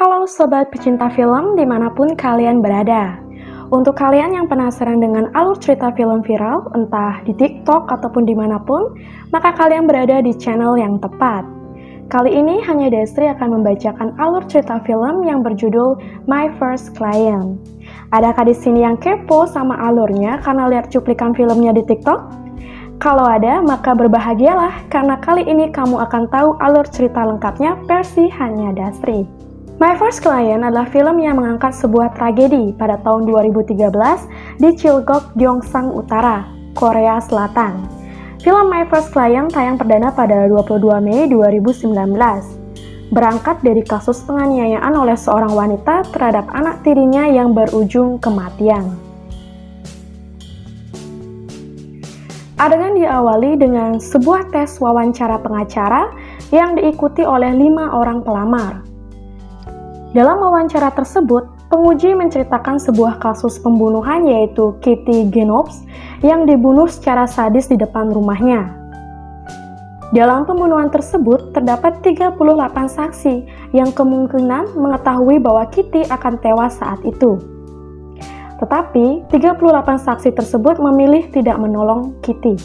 Halo sobat pecinta film dimanapun kalian berada. Untuk kalian yang penasaran dengan alur cerita film viral, entah di TikTok ataupun dimanapun, maka kalian berada di channel yang tepat. Kali ini hanya Destri akan membacakan alur cerita film yang berjudul My First Client. Adakah di sini yang kepo sama alurnya karena lihat cuplikan filmnya di TikTok? Kalau ada, maka berbahagialah karena kali ini kamu akan tahu alur cerita lengkapnya versi hanya Destri. My First Client adalah film yang mengangkat sebuah tragedi pada tahun 2013 di Chilgok, Gyeongsang Utara, Korea Selatan. Film My First Client tayang perdana pada 22 Mei 2019. Berangkat dari kasus penganiayaan oleh seorang wanita terhadap anak tirinya yang berujung kematian. Adegan diawali dengan sebuah tes wawancara pengacara yang diikuti oleh 5 orang pelamar. Dalam wawancara tersebut, penguji menceritakan sebuah kasus pembunuhan yaitu Kitty Genoves yang dibunuh secara sadis di depan rumahnya. Dalam pembunuhan tersebut, terdapat 38 saksi yang kemungkinan mengetahui bahwa Kitty akan tewas saat itu. Tetapi, 38 saksi tersebut memilih tidak menolong Kitty.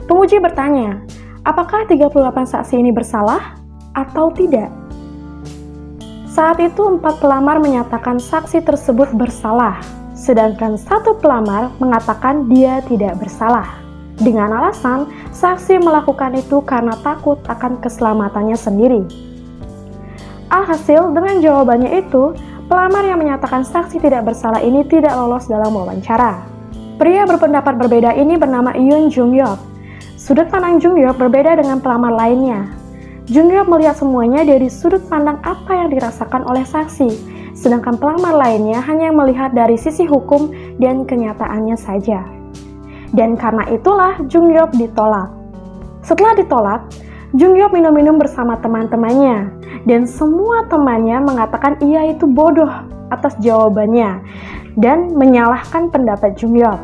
Penguji bertanya, apakah 38 saksi ini bersalah atau tidak? Saat itu 4 pelamar menyatakan saksi tersebut bersalah, sedangkan 1 pelamar mengatakan dia tidak bersalah. Dengan alasan saksi melakukan itu karena takut akan keselamatannya sendiri. Alhasil dengan jawabannya itu, pelamar yang menyatakan saksi tidak bersalah ini tidak lolos dalam wawancara. Pria berpendapat berbeda ini bernama Yoon Jung Yeop. Sudut pandang Jung Yeop berbeda dengan pelamar lainnya. Jung Yeop melihat semuanya dari sudut pandang apa yang dirasakan oleh saksi, sedangkan pelamar lainnya hanya melihat dari sisi hukum dan kenyataannya saja. Dan karena itulah Jung Yeop ditolak. Setelah ditolak, Jung Yeop minum-minum bersama teman-temannya, dan semua temannya mengatakan ia itu bodoh atas jawabannya, dan menyalahkan pendapat Jung Yeop.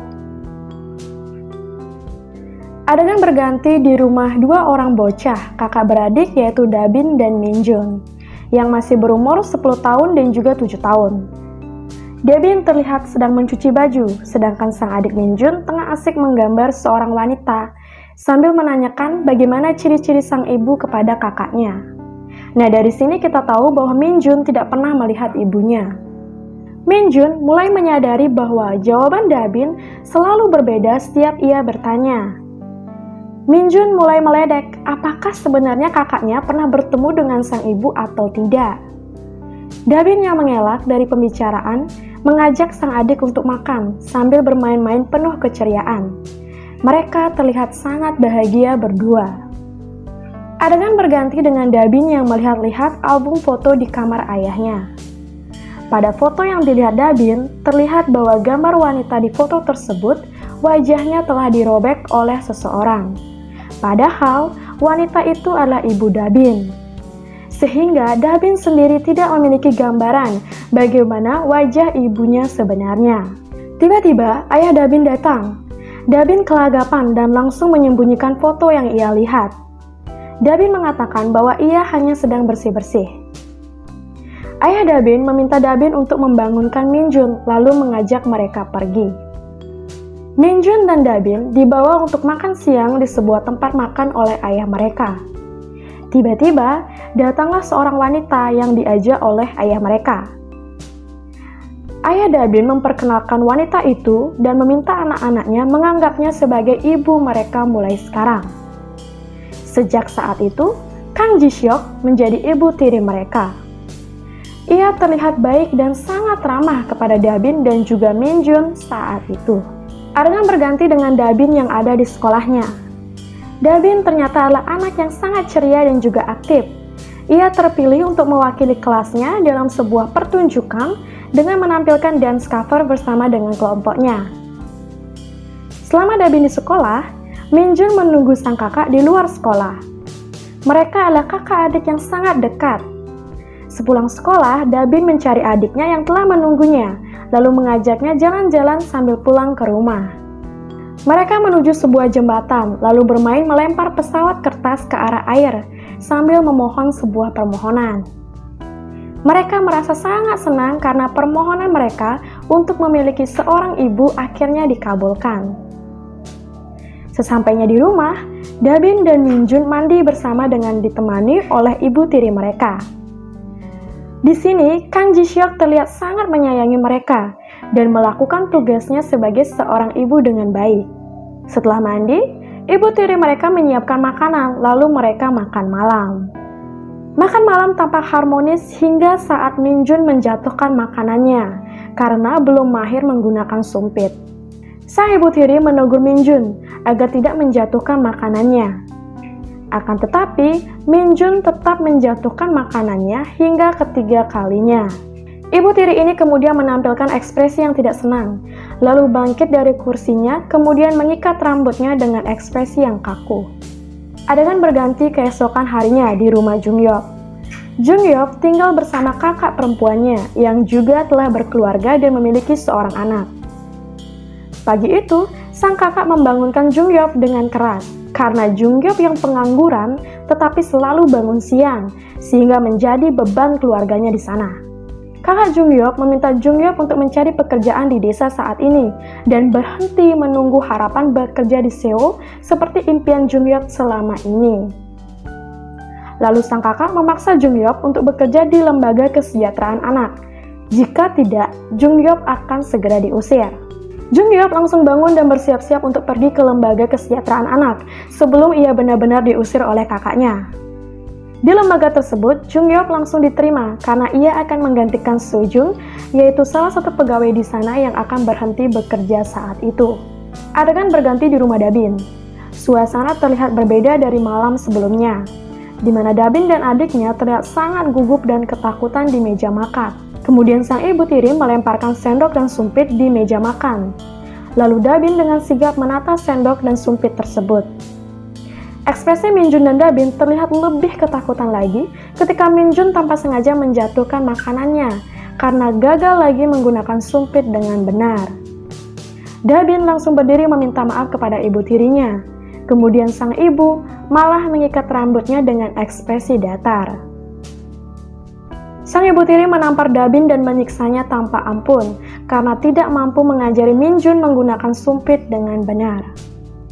Adegan berganti di rumah 2 orang bocah, kakak beradik yaitu Dabin dan Minjun, yang masih berumur 10 tahun dan juga 7 tahun. Dabin terlihat sedang mencuci baju, sedangkan sang adik Minjun tengah asik menggambar seorang wanita, sambil menanyakan bagaimana ciri-ciri sang ibu kepada kakaknya. Nah, dari sini kita tahu bahwa Minjun tidak pernah melihat ibunya. Minjun mulai menyadari bahwa jawaban Dabin selalu berbeda setiap ia bertanya. Minjun mulai meledek apakah sebenarnya kakaknya pernah bertemu dengan sang ibu atau tidak. Dabin yang mengelak dari pembicaraan mengajak sang adik untuk makan sambil bermain-main penuh keceriaan. Mereka terlihat sangat bahagia berdua. Adegan berganti dengan Dabin yang melihat-lihat album foto di kamar ayahnya. Pada foto yang dilihat Dabin, terlihat bahwa gambar wanita di foto tersebut wajahnya telah dirobek oleh seseorang. Padahal wanita itu adalah ibu Dabin. Sehingga Dabin sendiri tidak memiliki gambaran bagaimana wajah ibunya sebenarnya. Tiba-tiba ayah Dabin datang. Dabin kelagapan dan langsung menyembunyikan foto yang ia lihat. Dabin mengatakan bahwa ia hanya sedang bersih-bersih. Ayah Dabin meminta Dabin untuk membangunkan Minjun lalu mengajak mereka pergi. Minjun dan Dabin dibawa untuk makan siang di sebuah tempat makan oleh ayah mereka. Tiba-tiba, datanglah seorang wanita yang diajak oleh ayah mereka. Ayah Dabin memperkenalkan wanita itu dan meminta anak-anaknya menganggapnya sebagai ibu mereka mulai sekarang. Sejak saat itu, Kang Ji-seok menjadi ibu tiri mereka. Ia terlihat baik dan sangat ramah kepada Dabin dan juga Minjun saat itu. Adegan berganti dengan Dabin yang ada di sekolahnya. Dabin ternyata adalah anak yang sangat ceria dan juga aktif. Ia terpilih untuk mewakili kelasnya dalam sebuah pertunjukan dengan menampilkan dance cover bersama dengan kelompoknya. Selama Dabin di sekolah, Minjun menunggu sang kakak di luar sekolah. Mereka adalah kakak adik yang sangat dekat. Sepulang sekolah, Dabin mencari adiknya yang telah menunggunya, lalu mengajaknya jalan-jalan sambil pulang ke rumah. Mereka menuju sebuah jembatan, lalu bermain melempar pesawat kertas ke arah air, sambil memohon sebuah permohonan. Mereka merasa sangat senang karena permohonan mereka untuk memiliki seorang ibu akhirnya dikabulkan. Sesampainya di rumah, Dabin dan Minjun mandi bersama dengan ditemani oleh ibu tiri mereka. Di sini, Kang Ji-seok terlihat sangat menyayangi mereka dan melakukan tugasnya sebagai seorang ibu dengan baik. Setelah mandi, ibu tiri mereka menyiapkan makanan, lalu mereka makan malam. Makan malam tampak harmonis hingga saat Minjun menjatuhkan makanannya karena belum mahir menggunakan sumpit. Sang ibu tiri menegur Minjun agar tidak menjatuhkan makanannya. Akan tetapi, Minjun tetap menjatuhkan makanannya hingga ketiga kalinya. Ibu tiri ini kemudian menampilkan ekspresi yang tidak senang, lalu bangkit dari kursinya, kemudian mengikat rambutnya dengan ekspresi yang kaku. Adegan berganti keesokan harinya di rumah Jung-yeop. Jung-yeop tinggal bersama kakak perempuannya yang juga telah berkeluarga dan memiliki seorang anak. Pagi itu, sang kakak membangunkan Jung-yeop dengan keras karena Jung-yeop yang pengangguran tetapi selalu bangun siang sehingga menjadi beban keluarganya di sana. Kakak Jung-yeop meminta Jung-yeop untuk mencari pekerjaan di desa saat ini dan berhenti menunggu harapan bekerja di Seoul seperti impian Jung-yeop selama ini. Lalu sang kakak memaksa Jung-yeop untuk bekerja di lembaga kesejahteraan anak. Jika tidak, Jung-yeop akan segera diusir. Jung-yeop langsung bangun dan bersiap-siap untuk pergi ke lembaga kesejahteraan anak sebelum ia benar-benar diusir oleh kakaknya. Di lembaga tersebut, Jung-yeop langsung diterima karena ia akan menggantikan Soo-jung, yaitu salah satu pegawai di sana yang akan berhenti bekerja saat itu. Adegan berganti di rumah Dabin. Suasana terlihat berbeda dari malam sebelumnya, di mana Dabin dan adiknya terlihat sangat gugup dan ketakutan di meja makan. Kemudian sang ibu tiri melemparkan sendok dan sumpit di meja makan. Lalu Dabin dengan sigap menata sendok dan sumpit tersebut. Ekspresi Minjun dan Dabin terlihat lebih ketakutan lagi ketika Minjun tanpa sengaja menjatuhkan makanannya karena gagal lagi menggunakan sumpit dengan benar. Dabin langsung berdiri meminta maaf kepada ibu tirinya. Kemudian sang ibu malah mengikat rambutnya dengan ekspresi datar. Sang ibu tiri menampar Dabin dan menyiksanya tanpa ampun karena tidak mampu mengajari Minjun menggunakan sumpit dengan benar.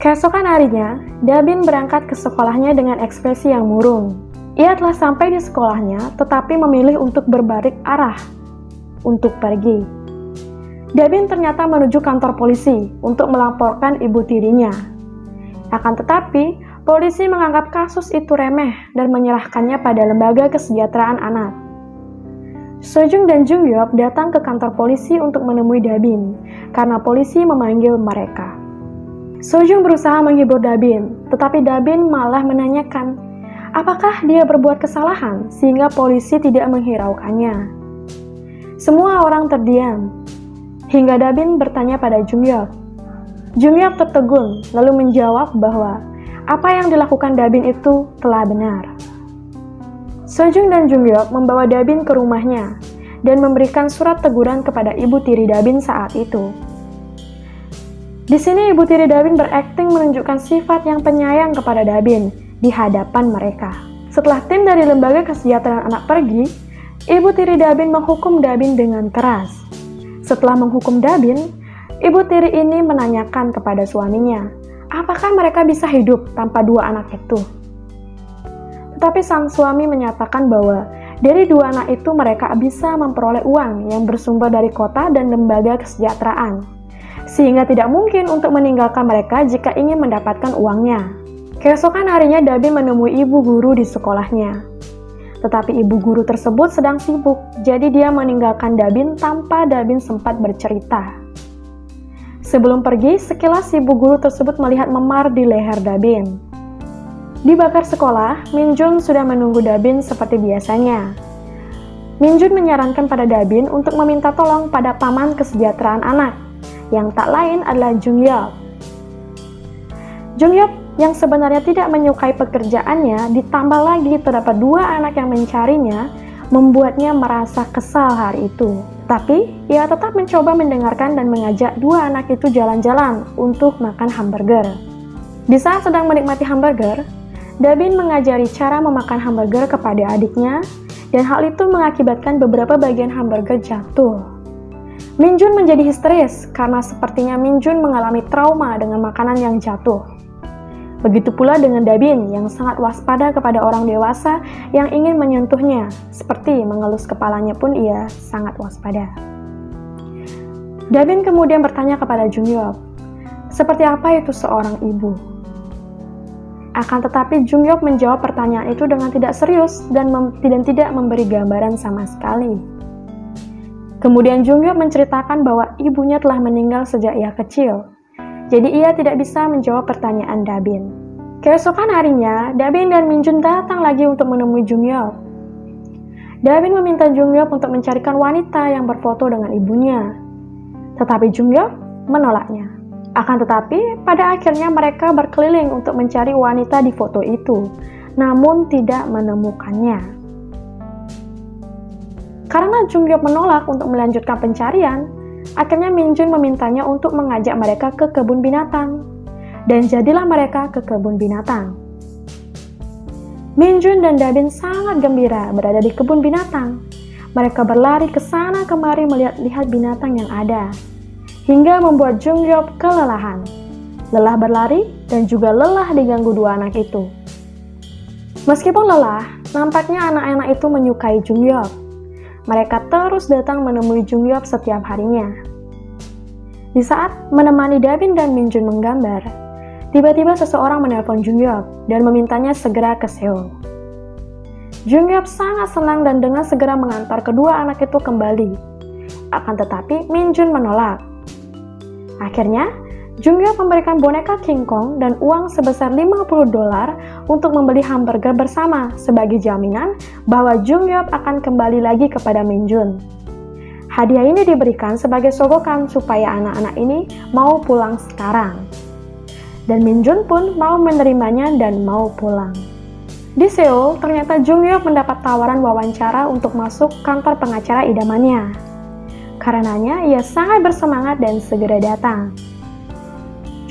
Keesokan harinya, Dabin berangkat ke sekolahnya dengan ekspresi yang murung. Ia telah sampai di sekolahnya tetapi memilih untuk berbalik arah untuk pergi. Dabin ternyata menuju kantor polisi untuk melaporkan ibu tirinya. Akan tetapi, polisi menganggap kasus itu remeh dan menyerahkannya pada lembaga kesejahteraan anak. Soo-jung dan Jung-yeop datang ke kantor polisi untuk menemui Dabin karena polisi memanggil mereka. Soo-jung berusaha menghibur Dabin, tetapi Dabin malah menanyakan apakah dia berbuat kesalahan sehingga polisi tidak menghiraukannya. Semua orang terdiam, hingga Dabin bertanya pada Jung-yeop. Jung-yeop tertegun lalu menjawab bahwa apa yang dilakukan Dabin itu telah benar. Soo-jung dan Jung-yeop membawa Dabin ke rumahnya dan memberikan surat teguran kepada ibu tiri Dabin saat itu. Di sini ibu tiri Dabin berakting menunjukkan sifat yang penyayang kepada Dabin di hadapan mereka. Setelah tim dari lembaga kesejahteraan anak pergi, ibu tiri Dabin menghukum Dabin dengan keras. Setelah menghukum Dabin, ibu tiri ini menanyakan kepada suaminya, apakah mereka bisa hidup tanpa dua anak itu? Tetapi sang suami menyatakan bahwa dari dua anak itu mereka bisa memperoleh uang yang bersumber dari kota dan lembaga kesejahteraan, sehingga tidak mungkin untuk meninggalkan mereka jika ingin mendapatkan uangnya. Keesokan harinya Dabin menemui ibu guru di sekolahnya. Tetapi ibu guru tersebut sedang sibuk, jadi dia meninggalkan Dabin tanpa Dabin sempat bercerita. Sebelum pergi, sekilas ibu guru tersebut melihat memar di leher Dabin. Di bakar sekolah, Minjun sudah menunggu Dabin seperti biasanya. Minjun menyarankan pada Dabin untuk meminta tolong pada paman kesejahteraan anak, yang tak lain adalah Jung-yeop. Jung-yeop yang sebenarnya tidak menyukai pekerjaannya, ditambah lagi terdapat dua anak yang mencarinya, membuatnya merasa kesal hari itu. Tapi, ia tetap mencoba mendengarkan dan mengajak dua anak itu jalan-jalan untuk makan hamburger. Di saat sedang menikmati hamburger, Dabin mengajari cara memakan hamburger kepada adiknya, dan hal itu mengakibatkan beberapa bagian hamburger jatuh. Minjun menjadi histeris karena sepertinya Minjun mengalami trauma dengan makanan yang jatuh. Begitu pula dengan Dabin yang sangat waspada kepada orang dewasa yang ingin menyentuhnya, seperti mengelus kepalanya pun ia sangat waspada. Dabin kemudian bertanya kepada Jungyop, seperti apa itu seorang ibu? Akan tetapi Jungyop menjawab pertanyaan itu dengan tidak serius dan tidak memberi gambaran sama sekali. Kemudian Jungyop menceritakan bahwa ibunya telah meninggal sejak ia kecil. Jadi ia tidak bisa menjawab pertanyaan Dabin. Keesokan harinya, Dabin dan Minjun datang lagi untuk menemui Jungyop. Dabin meminta Jungyop untuk mencarikan wanita yang berfoto dengan ibunya. Tetapi Jungyop menolaknya. Akan tetapi, pada akhirnya mereka berkeliling untuk mencari wanita di foto itu, namun tidak menemukannya. Karena Jungyop menolak untuk melanjutkan pencarian, akhirnya Minjun memintanya untuk mengajak mereka ke kebun binatang. Dan jadilah mereka ke kebun binatang. Minjun dan Dabin sangat gembira berada di kebun binatang. Mereka berlari ke sana kemari melihat-lihat binatang yang ada, hingga membuat Jungyop kelelahan. Lelah berlari dan juga lelah diganggu dua anak itu. Meskipun lelah, nampaknya anak-anak itu menyukai Jungyop. Mereka terus datang menemui Jungyop setiap harinya. Di saat menemani Dabin dan Minjun menggambar, tiba-tiba seseorang menelpon Jungyop dan memintanya segera ke Seoul. Jungyop sangat senang dan dengan segera mengantar kedua anak itu kembali. Akan tetapi Minjun menolak. Akhirnya, Jungyop memberikan boneka King Kong dan uang sebesar $50 untuk membeli hamburger bersama sebagai jaminan bahwa Jungyop akan kembali lagi kepada Minjun. Hadiah ini diberikan sebagai sogokan supaya anak-anak ini mau pulang sekarang. Dan Minjun pun mau menerimanya dan mau pulang. Di Seoul, ternyata Jungyop mendapat tawaran wawancara untuk masuk kantor pengacara idamannya. Karenanya, ia sangat bersemangat dan segera datang.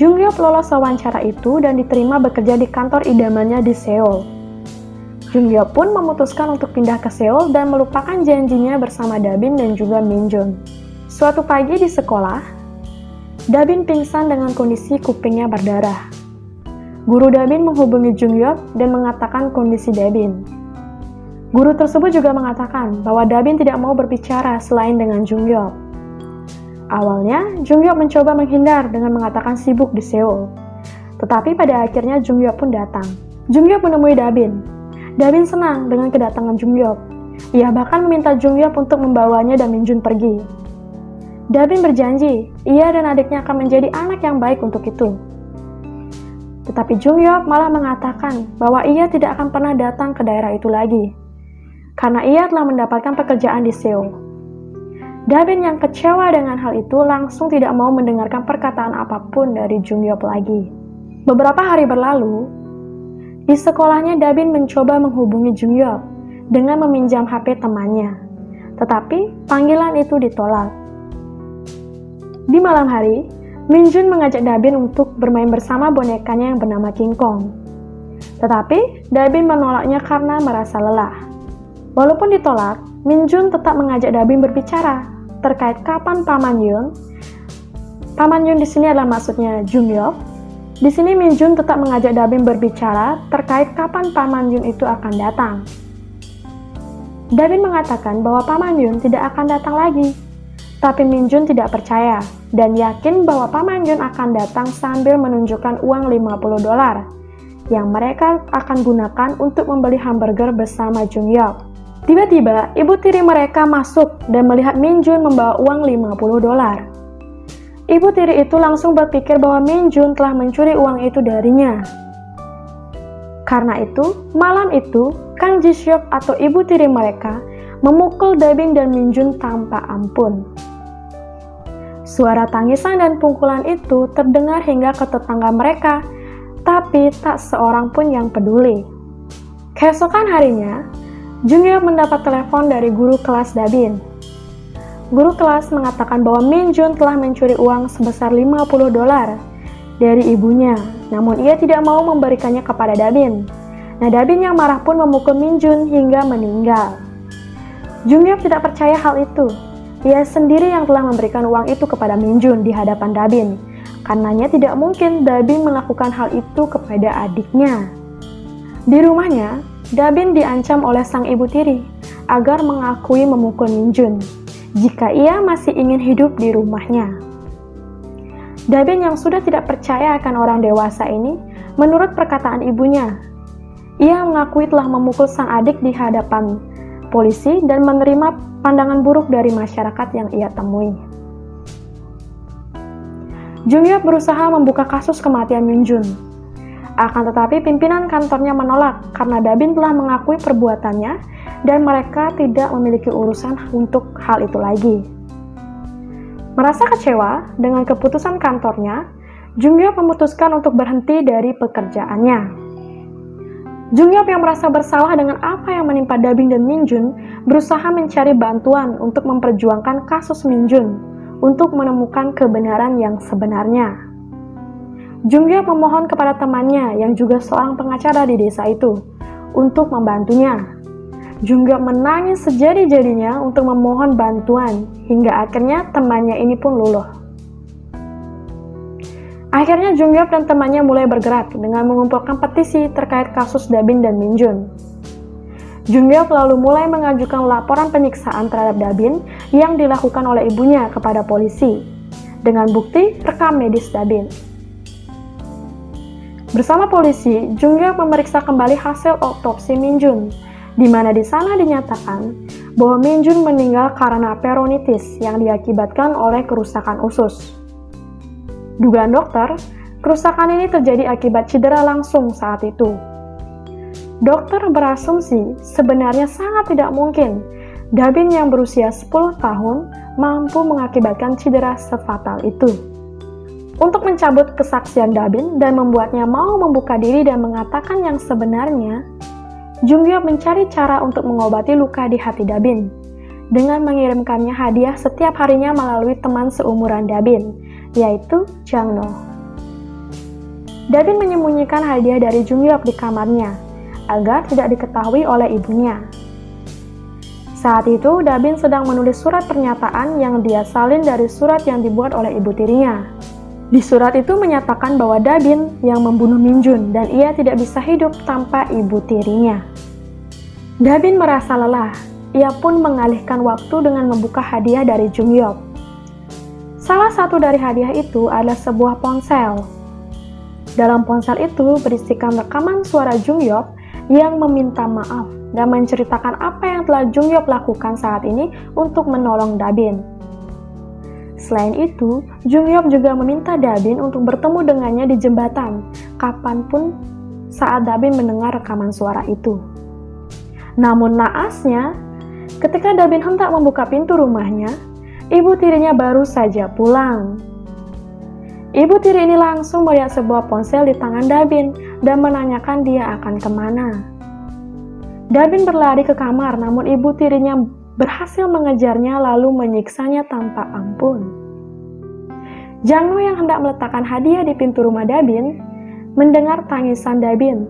Jungyop lolos wawancara itu dan diterima bekerja di kantor idamannya di Seoul. Jungyop pun memutuskan untuk pindah ke Seoul dan melupakan janjinya bersama Dabin dan juga Minjun. Suatu pagi di sekolah, Dabin pingsan dengan kondisi kupingnya berdarah. Guru Dabin menghubungi Jungyop dan mengatakan kondisi Dabin. Guru tersebut juga mengatakan bahwa Dabin tidak mau berbicara selain dengan Jungyop. Awalnya, Jungyop mencoba menghindar dengan mengatakan sibuk di Seoul. Tetapi pada akhirnya Jungyop pun datang. Jungyop menemui Dabin. Dabin senang dengan kedatangan Jungyop. Ia bahkan meminta Jungyop untuk membawanya dan Minjun pergi. Dabin berjanji, ia dan adiknya akan menjadi anak yang baik untuk itu. Tetapi Jungyop malah mengatakan bahwa ia tidak akan pernah datang ke daerah itu lagi, karena ia telah mendapatkan pekerjaan di Seoul. Dabin yang kecewa dengan hal itu langsung tidak mau mendengarkan perkataan apapun dari Jungyop lagi. Beberapa hari berlalu, di sekolahnya Dabin mencoba menghubungi Jungyop dengan meminjam HP temannya, tetapi panggilan itu ditolak. Di malam hari, Minjun mengajak Dabin untuk bermain bersama bonekanya yang bernama King Kong. Tetapi Dabin menolaknya karena merasa lelah. Walaupun ditolak, Minjun tetap mengajak Dabin berbicara terkait kapan Paman Yun di sini adalah maksudnya Jungyop. Di sini Minjun tetap mengajak Dabin berbicara terkait kapan Paman Yun itu akan datang. Dabin mengatakan bahwa Paman Yun tidak akan datang lagi. Tapi Minjun tidak percaya dan yakin bahwa Paman Yun akan datang sambil menunjukkan uang $50 yang mereka akan gunakan untuk membeli hamburger bersama Jungyop. Tiba-tiba, ibu tiri mereka masuk dan melihat Minjun membawa uang $50. Ibu tiri itu langsung berpikir bahwa Minjun telah mencuri uang itu darinya. Karena itu, malam itu, Kang Ji-seok atau ibu tiri mereka memukul Dabin dan Minjun tanpa ampun. Suara tangisan dan pukulan itu terdengar hingga ke tetangga mereka, tapi tak seorang pun yang peduli. Keesokan harinya, Jungyop mendapat telepon dari guru kelas Dabin. Guru kelas mengatakan bahwa Minjun telah mencuri uang sebesar $50 dari ibunya, namun ia tidak mau memberikannya kepada Dabin. Nah, Dabin yang marah pun memukul Min Jun hingga meninggal. Jung-hyuk tidak percaya hal itu. Ia sendiri yang telah memberikan uang itu kepada Min Jun di hadapan Dabin. Karenanya tidak mungkin Dabin melakukan hal itu kepada adiknya. Di rumahnya, Dabin diancam oleh sang ibu tiri agar mengakui memukul Min Jun jika ia masih ingin hidup di rumahnya. Dabin yang sudah tidak percaya akan orang dewasa ini, menurut perkataan ibunya, ia mengakui telah memukul sang adik di hadapan polisi dan menerima pandangan buruk dari masyarakat yang ia temui. Jung-hyuk berusaha membuka kasus kematian Min Jun. Akan tetapi pimpinan kantornya menolak karena Dabin telah mengakui perbuatannya dan mereka tidak memiliki urusan untuk hal itu lagi. Merasa kecewa dengan keputusan kantornya, Jung-hyuk memutuskan untuk berhenti dari pekerjaannya. Jung-hyuk yang merasa bersalah dengan apa yang menimpa Dabin dan Min Jun berusaha mencari bantuan untuk memperjuangkan kasus Min Jun untuk menemukan kebenaran yang sebenarnya. Jung-hyuk memohon kepada temannya yang juga seorang pengacara di desa itu untuk membantunya. Jung-hyuk menangis sejadi-jadinya untuk memohon bantuan hingga akhirnya temannya ini pun luluh. Akhirnya Jung-hyuk dan temannya mulai bergerak dengan mengumpulkan petisi terkait kasus Dabin dan Min Jun. Jung-hyuk lalu mulai mengajukan laporan penyiksaan terhadap Dabin yang dilakukan oleh ibunya kepada polisi dengan bukti rekam medis Dabin. Bersama polisi, Jung-hyuk memeriksa kembali hasil otopsi Min Jun, di mana di sana dinyatakan bahwa Min Jun meninggal karena peritonitis yang diakibatkan oleh kerusakan usus. Dugaan dokter, kerusakan ini terjadi akibat cedera langsung saat itu. Dokter berasumsi sebenarnya sangat tidak mungkin Dabin yang berusia 10 tahun mampu mengakibatkan cedera sefatal itu. Untuk mencabut kesaksian Dabin dan membuatnya mau membuka diri dan mengatakan yang sebenarnya, Jung-hyuk mencari cara untuk mengobati luka di hati Dabin dengan mengirimkannya hadiah setiap harinya melalui teman seumuran Dabin, yaitu Jang-no. Dabin menyembunyikan hadiah dari Jung-hyuk di kamarnya agar tidak diketahui oleh ibunya. Saat itu, Dabin sedang menulis surat pernyataan yang dia salin dari surat yang dibuat oleh ibu tirinya. Di surat itu menyatakan bahwa Dabin yang membunuh Min Jun dan ia tidak bisa hidup tanpa ibu tirinya. Dabin merasa lelah, ia pun mengalihkan waktu dengan membuka hadiah dari Jung-hyuk. Salah satu dari hadiah itu adalah sebuah ponsel. Dalam ponsel itu berisikan rekaman suara Jung-hyuk yang meminta maaf dan menceritakan apa yang telah Jung-hyuk lakukan saat ini untuk menolong Dabin. Selain itu, Jung-hyuk juga meminta Dabin untuk bertemu dengannya di jembatan kapanpun saat Dabin mendengar rekaman suara itu. Namun naasnya, ketika Dabin hendak membuka pintu rumahnya, ibu tirinya baru saja pulang. Ibu tiri ini langsung melihat sebuah ponsel di tangan Dabin dan menanyakan dia akan kemana. Dabin berlari ke kamar, namun ibu tirinya berhasil mengejarnya lalu menyiksanya tanpa ampun. Jang-no yang hendak meletakkan hadiah di pintu rumah Dabin mendengar tangisan Dabin.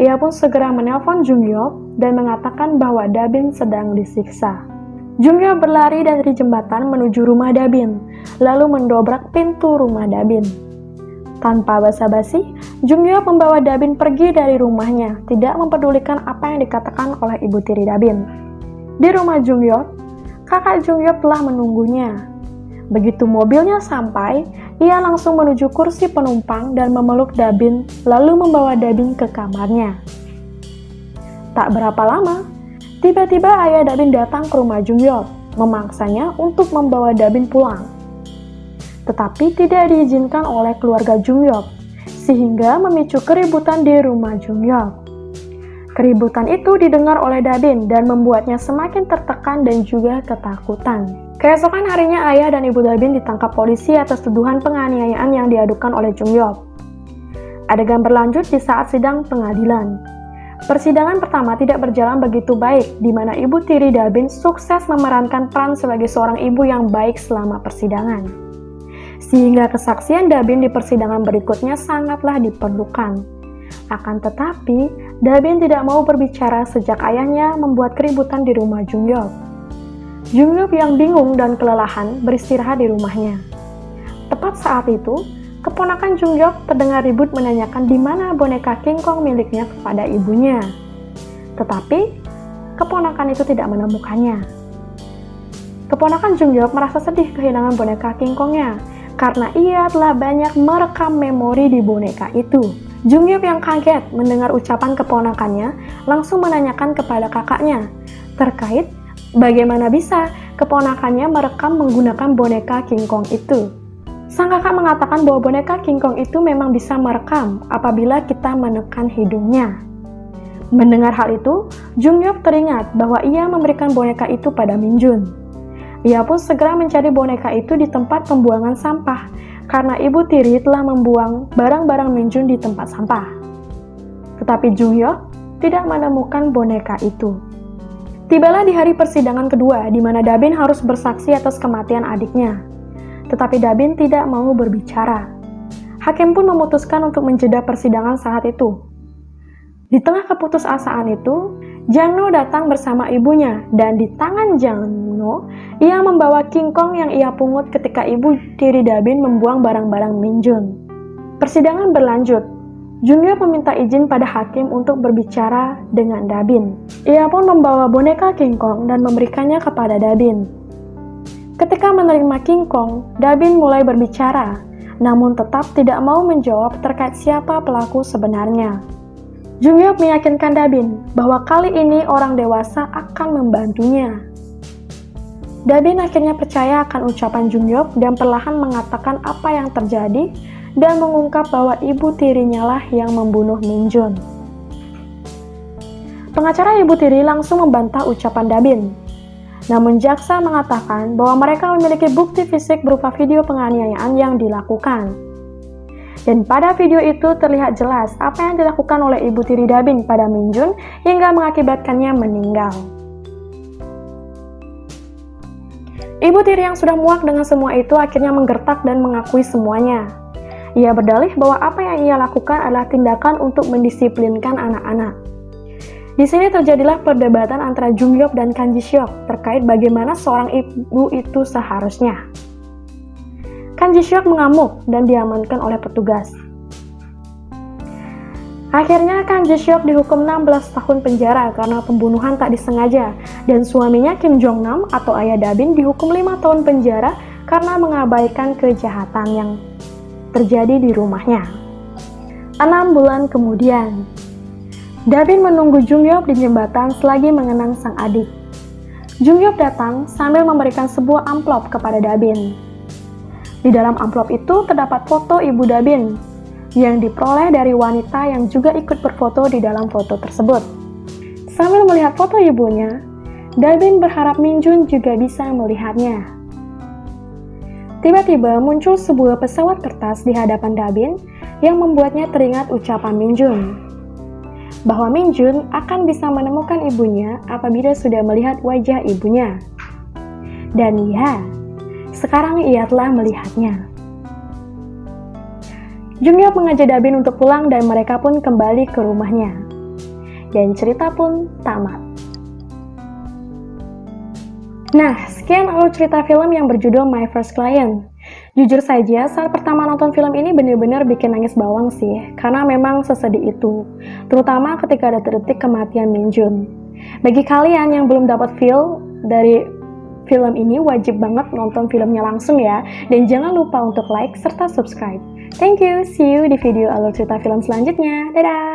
Ia pun segera menelpon Jung-hyuk dan mengatakan bahwa Dabin sedang disiksa. Jung-hyuk berlari dari jembatan menuju rumah Dabin, lalu mendobrak pintu rumah Dabin. Tanpa basa-basi, Jung-hyuk membawa Dabin pergi dari rumahnya, tidak mempedulikan apa yang dikatakan oleh ibu tiri Dabin. Di rumah Jung-hyuk, kakak Jung-hyuk telah menunggunya. Begitu mobilnya sampai, ia langsung menuju kursi penumpang dan memeluk Dabin, lalu membawa Dabin ke kamarnya. Tak berapa lama, tiba-tiba ayah Dabin datang ke rumah Jung-hyuk, memaksanya untuk membawa Dabin pulang. Tetapi tidak diizinkan oleh keluarga Jung-hyuk, sehingga memicu keributan di rumah Jung-hyuk. Keributan itu didengar oleh Dabin dan membuatnya semakin tertekan dan juga ketakutan. Keesokan harinya ayah dan ibu Dabin ditangkap polisi atas tuduhan penganiayaan yang diadukan oleh Jung-hyuk. Adegan berlanjut di saat sidang pengadilan. Persidangan pertama tidak berjalan begitu baik, di mana ibu tiri Dabin sukses memerankan peran sebagai seorang ibu yang baik selama persidangan. Sehingga kesaksian Dabin di persidangan berikutnya sangatlah diperlukan. Akan tetapi, Dabin tidak mau berbicara sejak ayahnya membuat keributan di rumah Jungyop. Jungyop yang bingung dan kelelahan beristirahat di rumahnya. Tepat saat itu, keponakan Jungyop terdengar ribut menanyakan di mana boneka King Kong miliknya kepada ibunya. Tetapi, keponakan itu tidak menemukannya. Keponakan Jungyop merasa sedih kehilangan boneka King Kongnya, karena ia telah banyak merekam memori di boneka itu. Jungyop yang kaget mendengar ucapan keponakannya langsung menanyakan kepada kakaknya terkait bagaimana bisa keponakannya merekam menggunakan boneka King Kong itu. Sang kakak mengatakan bahwa boneka King Kong itu memang bisa merekam apabila kita menekan hidungnya. Mendengar hal itu, Jungyop teringat bahwa ia memberikan boneka itu pada Minjun. Ia pun segera mencari boneka itu di tempat pembuangan sampah, karena ibu tiri telah membuang barang-barang Minjun di tempat sampah. Tetapi Jungyop tidak menemukan boneka itu. Tibalah di hari persidangan kedua, di mana Dabin harus bersaksi atas kematian adiknya. Tetapi Dabin tidak mau berbicara. Hakim pun memutuskan untuk menjeda persidangan saat itu. Di tengah keputusasaan itu, Jangno datang bersama ibunya, dan di tangan Jangno, ia membawa King Kong yang ia pungut ketika ibu tiri Dabin membuang barang-barang Minjun. Persidangan berlanjut. Jungyop meminta izin pada hakim untuk berbicara dengan Dabin. Ia pun membawa boneka King Kong dan memberikannya kepada Dabin. Ketika menerima King Kong, Dabin mulai berbicara, namun tetap tidak mau menjawab terkait siapa pelaku sebenarnya. Jungyop meyakinkan Dabin bahwa kali ini orang dewasa akan membantunya. Dabin akhirnya percaya akan ucapan Jungyop dan perlahan mengatakan apa yang terjadi dan mengungkap bahwa ibu tirinya lah yang membunuh Minjun. Pengacara ibu tiri langsung membantah ucapan Dabin. Namun jaksa mengatakan bahwa mereka memiliki bukti fisik berupa video penganiayaan yang dilakukan. Dan pada video itu terlihat jelas apa yang dilakukan oleh ibu tiri Dabin pada Minjun hingga mengakibatkannya meninggal. Ibu tiri yang sudah muak dengan semua itu akhirnya menggertak dan mengakui semuanya. Ia berdalih bahwa apa yang ia lakukan adalah tindakan untuk mendisiplinkan anak-anak. Di sini terjadilah perdebatan antara Jungyop dan Kang Ji-seok terkait bagaimana seorang ibu itu seharusnya. Kang Ji-seok mengamuk dan diamankan oleh petugas. Akhirnya Kang Ji-seok dihukum 16 tahun penjara karena pembunuhan tak disengaja, dan suaminya Kim Jong-nam atau ayah Dabin dihukum 5 tahun penjara karena mengabaikan kejahatan yang terjadi di rumahnya. 6 bulan kemudian, Dabin menunggu Jungyop di jembatan selagi mengenang sang adik. Jungyop datang sambil memberikan sebuah amplop kepada Dabin. Di dalam amplop itu terdapat foto ibu Dabin yang diperoleh dari wanita yang juga ikut berfoto di dalam foto tersebut. Sambil melihat foto ibunya, Dabin berharap Minjun juga bisa melihatnya. Tiba-tiba muncul sebuah pesawat kertas di hadapan Dabin yang membuatnya teringat ucapan Minjun, bahwa Minjun akan bisa menemukan ibunya apabila sudah melihat wajah ibunya. Dan ya, sekarang ia telah melihatnya. Jungyop mengajak Dabin untuk pulang dan mereka pun kembali ke rumahnya. Dan cerita pun tamat. Nah, sekian alur cerita film yang berjudul My First Client. Jujur saja, saat pertama nonton film ini benar-benar bikin nangis bawang sih, karena memang sesedih itu. Terutama ketika ada detik kematian Minjun. Bagi kalian yang belum dapat feel dari film ini, wajib banget nonton filmnya langsung ya. Dan jangan lupa untuk like serta subscribe. Thank you, see you di video alur cerita film selanjutnya. Dadah!